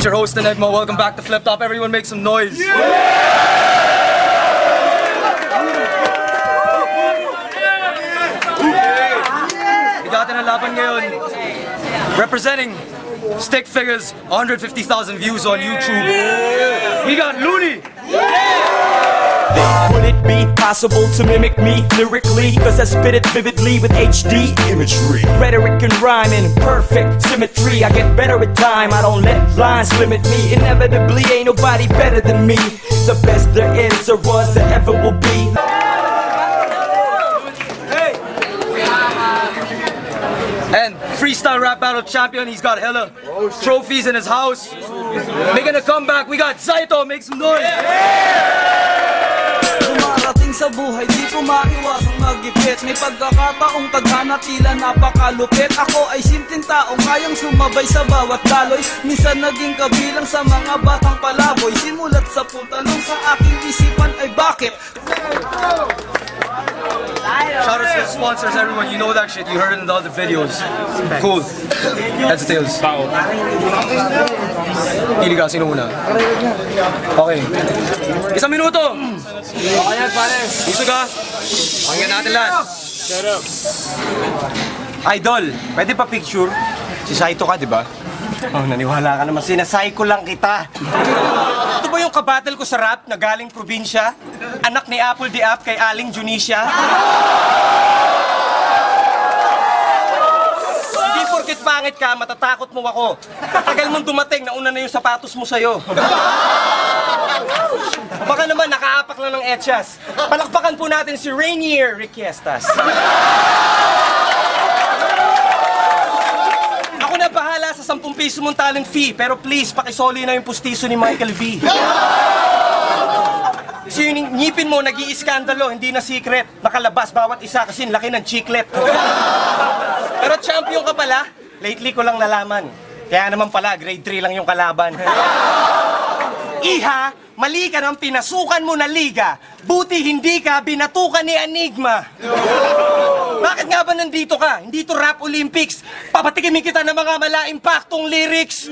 your host, Enigma. Welcome back to Flip Top. Everyone make some noise. Yeah! Bigatin ang laban ngayon. Representing Stick Figures, 150,000 views on YouTube. We got Looney. Would it be possible to mimic me lyrically? Cause I spit it vividly with HD imagery, rhetoric and rhyme in perfect symmetry. I get better with time, I don't let lines limit me. Inevitably ain't nobody better than me. The best there is or was there ever will be. And freestyle rap battle champion, he's got hella trophies in his house. Making a comeback, we got Saito, make some noise. Dumarating sa buhay, di ko maiwasang magipit. May pagkakataong tadhana tila napakalupit. Ako ay simpleng taong kayang sumabay sa bawat daloy. Minsan naging kabilang sa mga batang palaboy. Simulat sa puntanong sa aking isipan ay bakit? Shout out to the sponsors, everyone. You know that shit. You heard it in the other videos. Cool. Heads or tails? Pili ka. Sino muna? Okay. Isang minuto. Ayan, pare. Gusto ka? Pakinggan natin lahat. Idol, pwede pa picture? Si Saito ka, di ba? Oh, naniwala ka naman. Sinasay ko lang kita. Ito ba yung kabattle ko sa rap na galing probinsya? Anak ni Apple the App kay Aling Junisha? Hindi porket pangit ka, matatakot mo ako. Tagal mong dumating, nauna na yung sapatos mo sa'yo. Baka naman nakaapak lang ng etchas. Palakpakan po natin si Rainier Riquiestas. Ako na bahala sa 10 piso mong talent fee, pero please, pakisoli na yung pustiso ni Michael V. So yung ngipin mo, nag-i-iskandalo, hindi na secret. Nakalabas bawat isa kasi laki ng chiclet. Pero champion ka pala, lately ko lang nalaman. Kaya naman pala, grade 3 lang yung kalaban. Iha, mali ka ng pinasukan mo na liga. Buti hindi ka binatukan ni Enigma. Bakit nga ba nandito ka? Hindi to Rap Olympics. Papatikimin kita ng mga mala-impactong lyrics.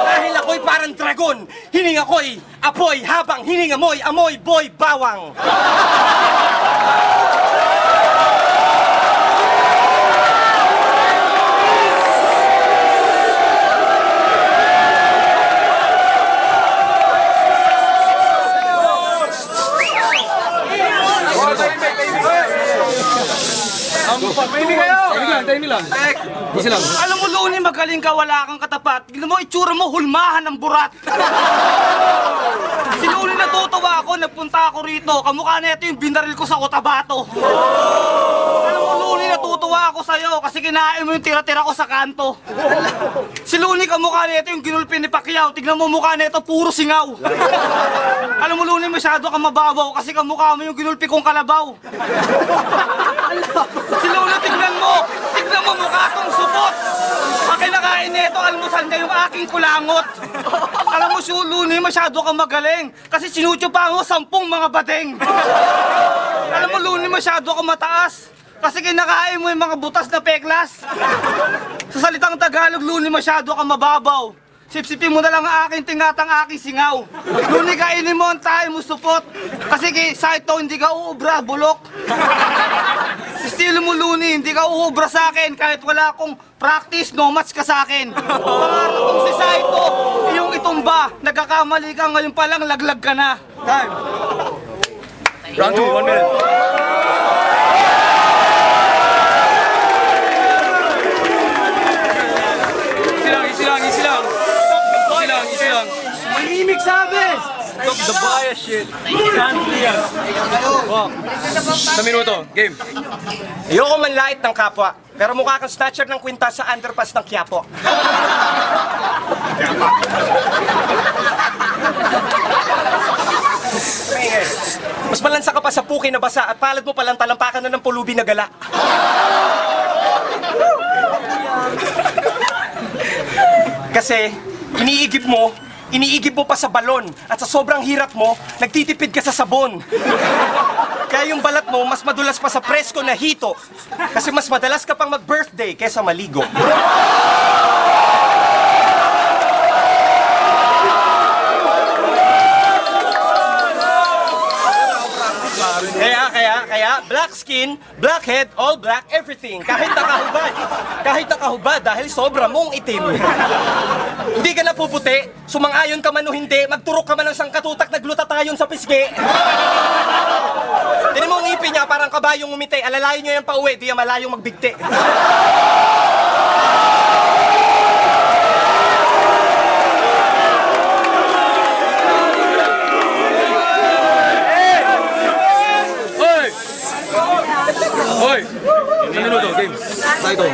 Dahil ako'y parang dragon. Hininga ko'y apoy habang hininga mo'y amoy boy bawang. Alam mo, Looney, magaling ka, wala kang katapat. Tignan mo, itsura mo, hulmahan ng burat. Si Looney, natutuwa ako, nagpunta ako rito. Kamukha na ito yung binaril ko sa Cotabato. Alam mo, Looney, natutuwa ako sa'yo kasi kinain mo yung tira-tira ko sa kanto. Si Looney, kamukha na ito yung ginulpi ni Pacquiao. Tignan mo, mukha na ito, puro singaw. Alam mo, Looney, masyado kang mababaw kasi kamukha mo yung ginulpi kong kalabaw. Si Looney, tignan mo mukha kong supot. Pakinakain nito, almusal niya yung aking kulangot. Alam mo, si Looney, masyado kang magaling kasi sinutyo pa mo 10 mga badeng. Alam mo, Looney, masyado kang mataas kasi kinakain mo yung mga butas na peklas. Sa salitang Tagalog, Looney, masyado kang mababaw. Sipsipin mo na lang ang aking tingatang aking singaw. Looney, kainin mo ang tayo mo supot. Kasi kay Saito, hindi ka uubra, bulok. Estilo mo, Looney, hindi ka uubra sa akin kahit wala akong practice, no match ka sa akin. Pangarap kong si Saito, iyong itumba. Nagkakamali ka ngayon pa lang, laglag ka na. Time. Round 2, 1 minute. Easy lang. Manimik sabi! Stop the bias shit. Sa minuto, game. Ayoko manlait ng kapwa, pero mukha kang snatcher ng kwintas sa underpass ng Quiapo. Mas malansa ka pa sa puki na basa at palad mo palang talampakan na ng pulubi na gala. Kasi iniigib mo pa sa balon at sa sobrang hirap mo, nagtitipid ka sa sabon. Kaya yung balat mo, mas madulas pa sa presko na hito. Kasi mas madalas ka pang mag-birthday kaysa maligo. Kaya, black skin, black head, all black, everything. Kahit nakahubad dahil sobra mong itim. Hindi ka napuputi, sumang-ayon ka man o hindi, magturok ka man ng sangkatutak, naglutatayon sa pisngi. Tinan mo ang ngipin niya, parang kabayong umiti. Alalayan niyo yan pa uwi, di yan malayong magbigti. Hoy! Isang minuto, game. Tayo.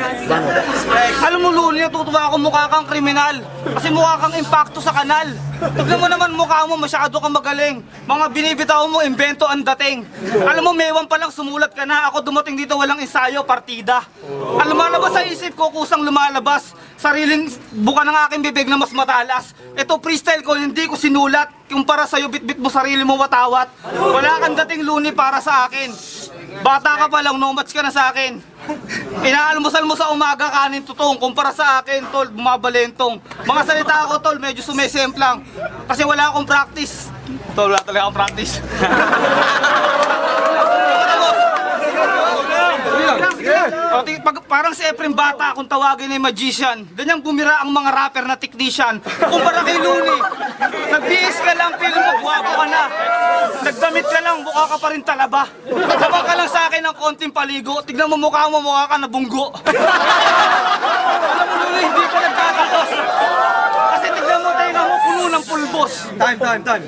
Alam mo, Luni, natutuwa ako mukha kang kriminal. Kasi mukha kang impacto sa kanal. Tignan mo naman mukha mo, masyado kang magaling. Mga binibitaw mo, invento ang dating. Alam mo, mewan pa lang sumulat ka na. Ako dumating dito, walang ensayo, partida. Ang lumalabas sa isip ko, kusang lumalabas. Sariling buka ng aking bibig na mas matalas. Ito freestyle ko, hindi ko sinulat. Kumpara sa'yo, bit-bit mo sarili mo watawat. Wala kang dating, Luni, para sa akin. Bata ka pa lang, no match ka na sa akin. Inaalmusal mo sa umaga, kanin tutong. Kumpara sa akin, tol, bumabalentong. Mga salita ko, tol, medyo sumesemplang. Kasi wala akong practice. Tol, wala talaga akong practice. Parang si Efrem Bata kung tawagin ay magician. Ganyang bumira ang mga rapper na technician. Kumpara kay Luni, nag-BS ka lang, feel mo, guwapo ka na. Nagdamit ka lang, mukha ka pa rin talaba. Taba ka lang sa akin ng konting paligo. Tignan mo mukha ka na bunggo. Alam mo, Luni, hindi ka nagkakatos. Kasi tignan mo, tayo mo, puno ng pulbos. Time.